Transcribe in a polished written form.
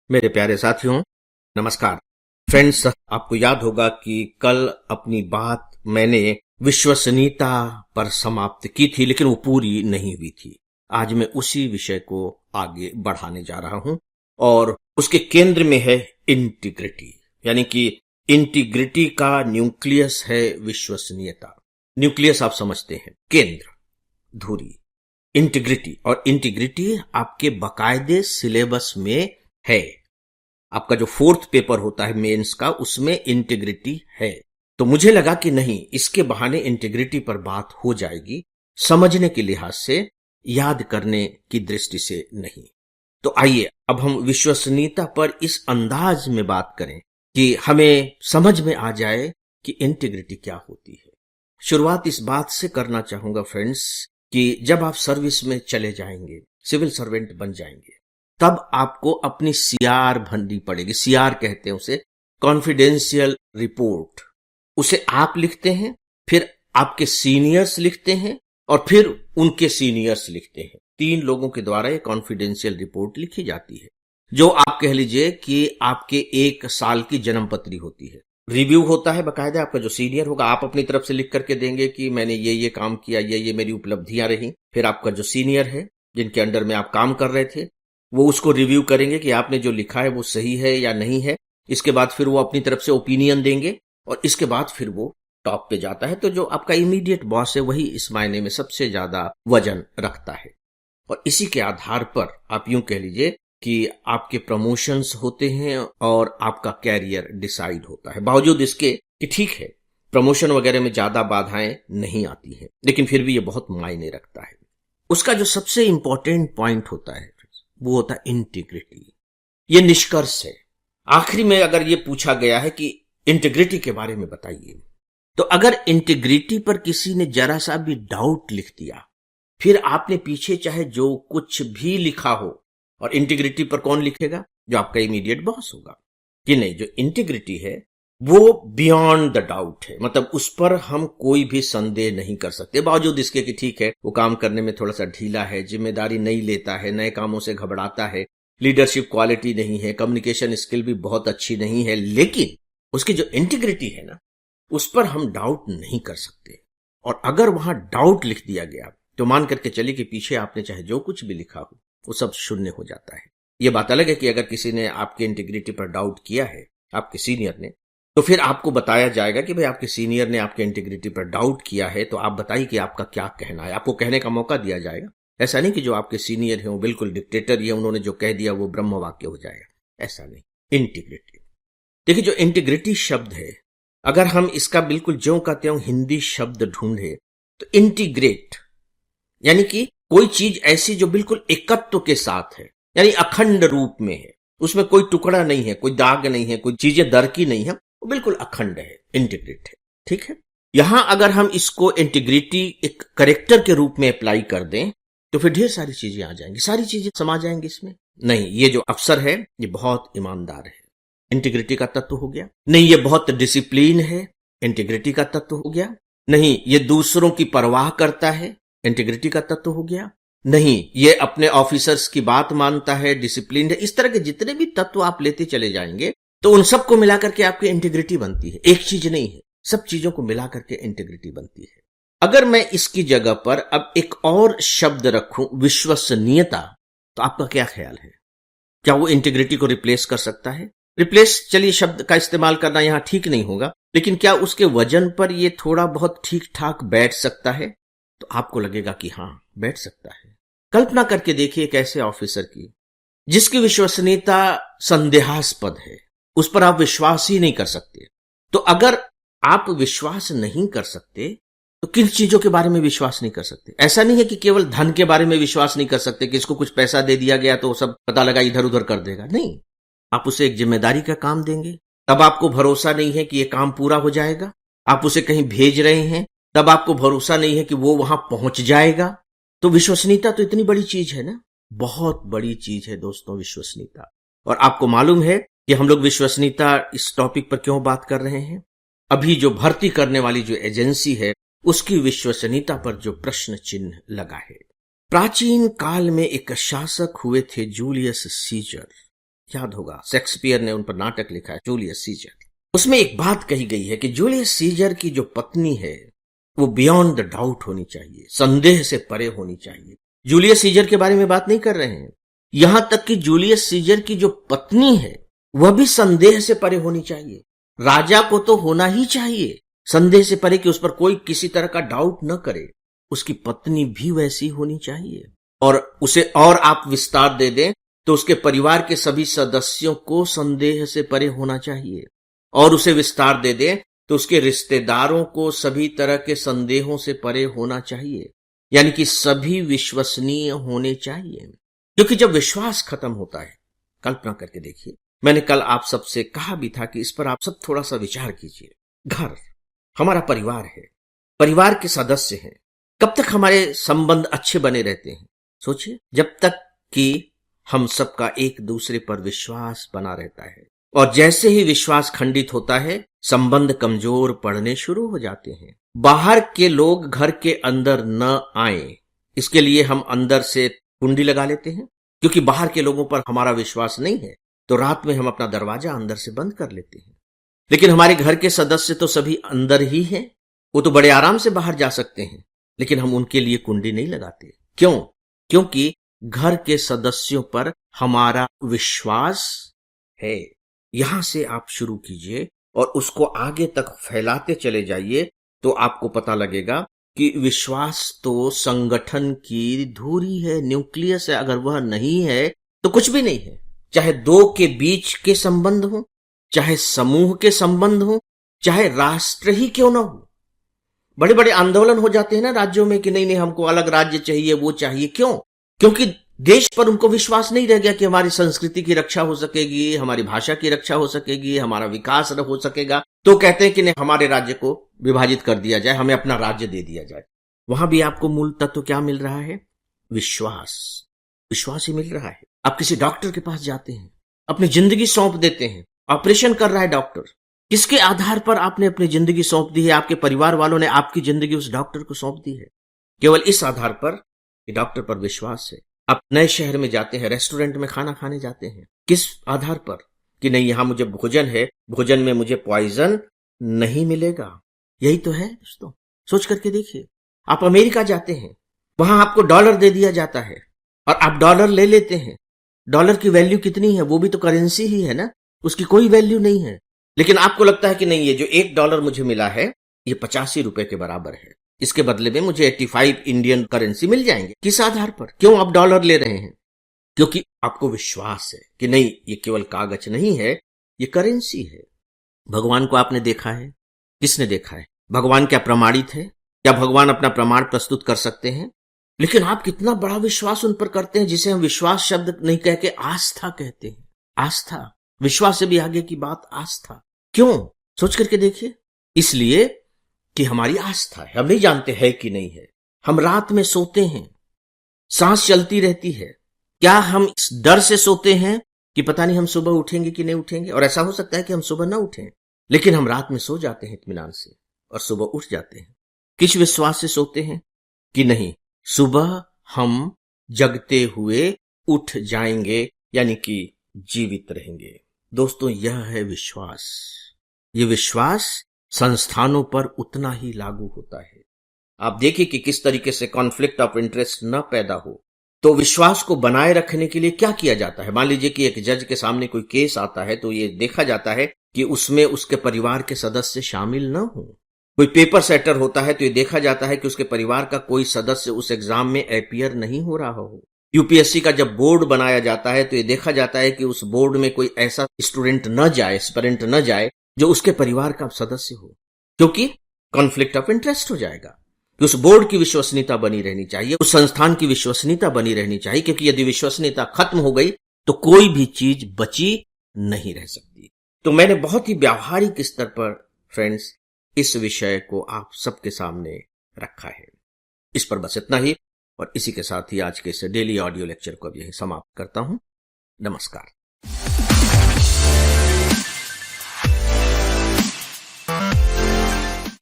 मेरे प्यारे साथियों, नमस्कार। फ्रेंड्स, आपको याद होगा कि कल अपनी बात मैंने विश्वसनीयता पर समाप्त की थी, लेकिन वो पूरी नहीं हुई थी। आज मैं उसी विषय को आगे बढ़ाने जा रहा हूं और उसके केंद्र में है इंटीग्रिटी। यानी कि इंटीग्रिटी का न्यूक्लियस है विश्वसनीयता। न्यूक्लियस आप समझते हैं, केंद्र, धुरी। इंटीग्रिटी, और इंटीग्रिटी आपके बकायदे सिलेबस में है। आपका जो फोर्थ पेपर होता है मेंस का, उसमें इंटीग्रिटी है। तो मुझे लगा कि नहीं, इसके बहाने इंटीग्रिटी पर बात हो जाएगी, समझने के लिहाज से, याद करने की दृष्टि से नहीं। तो आइए अब हम विश्वसनीयता पर इस अंदाज में बात करें कि हमें समझ में आ जाए कि इंटीग्रिटी क्या होती है। शुरुआत इस बात से करना चाहूंगा फ्रेंड्स कि जब आप सर्विस में चले जाएंगे, सिविल सर्वेंट बन जाएंगे, तब आपको अपनी सीआर भरनी पड़ेगी। सीआर कहते हैं उसे, कॉन्फिडेंशियल रिपोर्ट। उसे आप लिखते हैं, फिर आपके सीनियर्स लिखते हैं, और फिर उनके सीनियर्स लिखते हैं। 3 लोगों के द्वारा एक कॉन्फिडेंशियल रिपोर्ट लिखी जाती है, जो आप कह लीजिए कि आपके 1 साल की जन्म पत्री होती है। रिव्यू होता है बकायदा, आपका जो सीनियर होगा, आप अपनी तरफ से लिख करके देंगे कि मैंने ये काम किया, ये मेरी उपलब्धियां रही। फिर आपका जो सीनियर है, जिनके अंडर में आप काम कर रहे थे, वो उसको रिव्यू करेंगे कि आपने जो लिखा है वो सही है या नहीं है। इसके बाद फिर वो अपनी तरफ से ओपिनियन देंगे, और इसके बाद फिर वो टॉप पे जाता है। तो जो आपका इमीडिएट बॉस है, वही इस मायने में सबसे ज्यादा वजन रखता है। और इसी के आधार पर आप यूं कह लीजिए कि आपके प्रमोशंस होते हैं और आपका कैरियर डिसाइड होता है। बावजूद इसके कि ठीक है, प्रमोशन वगैरह में ज्यादा बाधाएं नहीं आती हैं, लेकिन फिर भी ये बहुत मायने रखता है। उसका जो सबसे इंपॉर्टेंट पॉइंट होता है, वो होता है इंटीग्रिटी। ये निष्कर्ष है। आखिरी में अगर ये पूछा गया है कि इंटीग्रिटी के बारे में बताइए, तो अगर इंटीग्रिटी पर किसी ने जरा सा भी डाउट लिख दिया, फिर आपने पीछे चाहे जो कुछ भी लिखा हो, और इंटीग्रिटी पर कौन लिखेगा? जो आपका इमीडिएट बॉस होगा। कि नहीं, जो इंटीग्रिटी है वो बियॉन्ड द डाउट है, मतलब उस पर हम कोई भी संदेह नहीं कर सकते। बावजूद इसके कि ठीक है, वो काम करने में थोड़ा सा ढीला है, जिम्मेदारी नहीं लेता है, नए कामों से घबराता है, लीडरशिप क्वालिटी नहीं है, कम्युनिकेशन स्किल भी बहुत अच्छी नहीं है, लेकिन उसकी जो इंटीग्रिटी है ना, उस पर हम डाउट नहीं कर सकते। और अगर वहां डाउट लिख दिया गया, तो मान करके चलिए कि पीछे आपने चाहे जो कुछ भी लिखा हो, वो सब शून्य हो जाता है। ये बात अलग है कि अगर किसी ने आपके इंटीग्रिटी पर डाउट किया है, आपके सीनियर ने, तो फिर आपको बताया जाएगा कि भाई आपके सीनियर ने आपके इंटीग्रिटी पर डाउट किया है, तो आप बताइए कि आपका क्या कहना है। आपको कहने का मौका दिया जाएगा। ऐसा नहीं कि जो आपके सीनियर है वो बिल्कुल डिक्टेटर ही है, उन्होंने जो कह दिया वो ब्रह्म वाक्य हो जाएगा। ऐसा नहीं। इंटीग्रिटी, देखिए, जो इंटीग्रिटी शब्द है, अगर हम इसका बिल्कुल ज्यों का त्यों हिंदी शब्द ढूंढे, तो इंटीग्रेट यानी कि कोई चीज ऐसी जो बिल्कुल एकत्व के साथ है, यानी अखंड रूप में है, उसमें कोई टुकड़ा नहीं है, कोई दाग नहीं है, कोई चीजें दरकी नहीं है, वो बिल्कुल अखंड है, इंटीग्रेट है। ठीक है। यहां अगर हम इसको इंटीग्रिटी एक करेक्टर के रूप में अप्लाई कर दें, तो फिर ढेर सारी चीजें आ जाएंगी, सारी चीजें समा जाएंगी इसमें। नहीं, ये जो अफसर है ये बहुत ईमानदार है, इंटीग्रिटी का तत्व हो गया। नहीं, ये बहुत डिसिप्लिन है, इंटीग्रिटी का तत्व हो गया। नहीं, ये दूसरों की परवाह करता है, इंटीग्रिटी का तत्व हो गया। नहीं, ये अपने ऑफिसर्स की बात मानता है, डिसिप्लिन है। इस तरह के जितने भी तत्व आप लेते चले जाएंगे, तो उन सबको मिलाकर के आपकी इंटीग्रिटी बनती है। एक चीज नहीं है, सब चीजों को मिलाकर के इंटीग्रिटी बनती है। अगर मैं इसकी जगह पर अब एक और शब्द रखूं, विश्वसनीयता, तो आपका क्या ख्याल है? क्या वो इंटीग्रिटी को रिप्लेस कर सकता है? रिप्लेस, चलिए शब्द का इस्तेमाल करना यहां ठीक नहीं होगा, लेकिन क्या उसके वजन पर ये थोड़ा बहुत ठीक ठाक बैठ सकता है? तो आपको लगेगा कि हां, बैठ सकता है। कल्पना करके देखिए एक ऐसे ऑफिसर की जिसकी विश्वसनीयता संदेहास्पद है, उस पर आप विश्वास ही नहीं कर सकते। तो अगर आप विश्वास नहीं कर सकते, तो किन चीजों के बारे में विश्वास नहीं कर सकते? ऐसा नहीं है कि केवल धन के बारे में विश्वास नहीं कर सकते कि इसको कुछ पैसा दे दिया गया तो सब पता लगा इधर उधर कर देगा। नहीं, आप उसे एक जिम्मेदारी का काम देंगे, तब आपको भरोसा नहीं है कि यह काम पूरा हो जाएगा। आप उसे कहीं भेज रहे हैं, तब आपको भरोसा नहीं है कि वो वहां पहुंच जाएगा। तो विश्वसनीयता तो इतनी बड़ी चीज है ना, बहुत बड़ी चीज है दोस्तों, विश्वसनीयता। और आपको मालूम है कि हम लोग विश्वसनीयता इस टॉपिक पर क्यों बात कर रहे हैं? अभी जो भर्ती करने वाली जो एजेंसी है, उसकी विश्वसनीयता पर जो प्रश्न चिन्ह लगा है। प्राचीन काल में एक शासक हुए थे, जूलियस सीजर। याद होगा, शेक्सपियर ने उन पर नाटक लिखा है, जूलियस सीजर। उसमें एक बात कही गई है कि जूलियस सीजर की जो पत्नी है वो बियॉन्ड द डाउट होनी चाहिए, संदेह से परे होनी चाहिए। जूलियस सीजर के बारे में बात नहीं कर रहे हैं, यहां तक कि जूलियस सीजर की जो पत्नी है वह भी संदेह से परे होनी चाहिए। राजा को तो होना ही चाहिए संदेह से परे कि उस पर कोई किसी तरह का डाउट न करे, उसकी पत्नी भी वैसी होनी चाहिए। और उसे और आप विस्तार दे दें तो उसके परिवार के सभी सदस्यों को संदेह से परे होना चाहिए, और उसे विस्तार दे दें तो उसके रिश्तेदारों को सभी तरह के संदेहों से परे होना चाहिए, यानी कि सभी विश्वसनीय होने चाहिए। क्योंकि जब विश्वास खत्म होता है, कल्पना करके देखिए, मैंने कल आप सबसे कहा भी था कि इस पर आप सब थोड़ा सा विचार कीजिए। घर हमारा परिवार है, परिवार के सदस्य हैं, कब तक हमारे संबंध अच्छे बने रहते हैं? सोचिए, जब तक कि हम सबका एक दूसरे पर विश्वास बना रहता है, और जैसे ही विश्वास खंडित होता है संबंध कमजोर पड़ने शुरू हो जाते हैं। बाहर के लोग घर के अंदर न आए, इसके लिए हम अंदर से कुंडी लगा लेते हैं। क्योंकि बाहर के लोगों पर हमारा विश्वास नहीं है तो रात में हम अपना दरवाजा अंदर से बंद कर लेते हैं। लेकिन हमारे घर के सदस्य तो सभी अंदर ही हैं, वो तो बड़े आराम से बाहर जा सकते हैं, लेकिन हम उनके लिए कुंडी नहीं लगाते। क्यों? क्योंकि घर के सदस्यों पर हमारा विश्वास है। यहां से आप शुरू कीजिए और उसको आगे तक फैलाते चले जाइए तो आपको पता लगेगा कि विश्वास तो संगठन की धुरी है, न्यूक्लियस है। अगर वह नहीं है तो कुछ भी नहीं है। चाहे दो के बीच के संबंध हो, चाहे समूह के संबंध हो, चाहे राष्ट्र ही क्यों ना हो। बड़े बड़े आंदोलन हो जाते हैं ना राज्यों में कि नहीं नहीं हमको अलग राज्य चाहिए, वो चाहिए। क्यों? क्योंकि देश पर उनको विश्वास नहीं रह गया कि हमारी संस्कृति की रक्षा हो सकेगी, हमारी भाषा की रक्षा हो सकेगी, हमारा विकास हो सकेगा। तो कहते हैं कि नहीं, हमारे राज्य को विभाजित कर दिया जाए, हमें अपना राज्य दे दिया जाए। वहां भी आपको मूल तत्व क्या मिल रहा है? विश्वास। विश्वास ही मिल रहा है। आप किसी डॉक्टर के पास जाते हैं, अपनी जिंदगी सौंप देते हैं, ऑपरेशन कर रहा है डॉक्टर। किसके आधार पर आपने अपनी जिंदगी सौंप दी है? आपके परिवार वालों ने आपकी जिंदगी उस डॉक्टर को सौंप दी है, केवल इस आधार पर कि डॉक्टर पर विश्वास है। आप नए शहर में जाते हैं, रेस्टोरेंट में खाना खाने जाते हैं, किस आधार पर? कि नहीं, यहां मुझे भोजन है, भोजन में मुझे पॉइजन नहीं मिलेगा। यही तो है दोस्तों, सोच करके देखिए। आप अमेरिका जाते हैं, वहां आपको डॉलर दे दिया जाता है और आप डॉलर ले लेते हैं। डॉलर की वैल्यू कितनी है? वो भी तो करेंसी ही है ना, उसकी कोई वैल्यू नहीं है। लेकिन आपको लगता है कि नहीं, ये जो $1 मुझे मिला है ये 85 रुपए के बराबर है, इसके बदले में मुझे 85 इंडियन करेंसी मिल जाएंगे। किस आधार पर? क्यों आप डॉलर ले रहे हैं? क्योंकि आपको विश्वास है कि नहीं, ये केवल कागज नहीं है, ये करेंसी है। भगवान को आपने देखा है? किसने देखा है? भगवान क्या प्रमाणित है? क्या भगवान अपना प्रमाण प्रस्तुत कर सकते हैं? लेकिन आप कितना बड़ा विश्वास उन पर करते हैं, जिसे हम विश्वास शब्द नहीं कह के आस्था कहते हैं। आस्था, विश्वास से भी आगे की बात आस्था। क्यों? सोच करके देखिए। इसलिए कि हमारी आस्था है, हम नहीं जानते है कि नहीं है। हम रात में सोते हैं, सांस चलती रहती है, क्या हम इस डर से सोते हैं कि पता नहीं हम सुबह उठेंगे कि नहीं उठेंगे? और ऐसा हो सकता है कि हम सुबह ना उठें, लेकिन हम रात में सो जाते हैं इत्मीनान से और सुबह उठ जाते हैं। किस विश्वास से सोते हैं? कि नहीं, सुबह हम जगते हुए उठ जाएंगे, यानी कि जीवित रहेंगे। दोस्तों, यह है विश्वास। ये विश्वास संस्थानों पर उतना ही लागू होता है। आप देखिए कि किस तरीके से कॉन्फ्लिक्ट ऑफ इंटरेस्ट न पैदा हो। तो विश्वास को बनाए रखने के लिए क्या किया जाता है? मान लीजिए कि एक जज के सामने कोई केस आता है तो ये देखा जाता है कि उसमें उसके परिवार के सदस्य शामिल न हो। कोई पेपर सेटर होता है तो ये देखा जाता है कि उसके परिवार का कोई सदस्य उस एग्जाम में अपीयर नहीं हो रहा हो। यूपीएससी का जब बोर्ड बनाया जाता है तो ये देखा जाता है कि उस बोर्ड में कोई ऐसा स्टूडेंट न जाए, एस्पिरेंट न जाए जो उसके परिवार का सदस्य हो, क्योंकि कॉन्फ्लिक्ट ऑफ इंटरेस्ट हो जाएगा। कि उस बोर्ड की विश्वसनीयता बनी रहनी चाहिए, उस संस्थान की विश्वसनीयता बनी रहनी चाहिए, क्योंकि यदि विश्वसनीयता खत्म हो गई तो कोई भी चीज बची नहीं रह सकती। तो मैंने बहुत ही व्यावहारिक स्तर पर फ्रेंड्स इस विषय को आप सबके सामने रखा है। इस पर बस इतना ही, और इसी के साथ ही आज के इस डेली ऑडियो लेक्चर को अब यहीं समाप्त करता हूं। नमस्कार।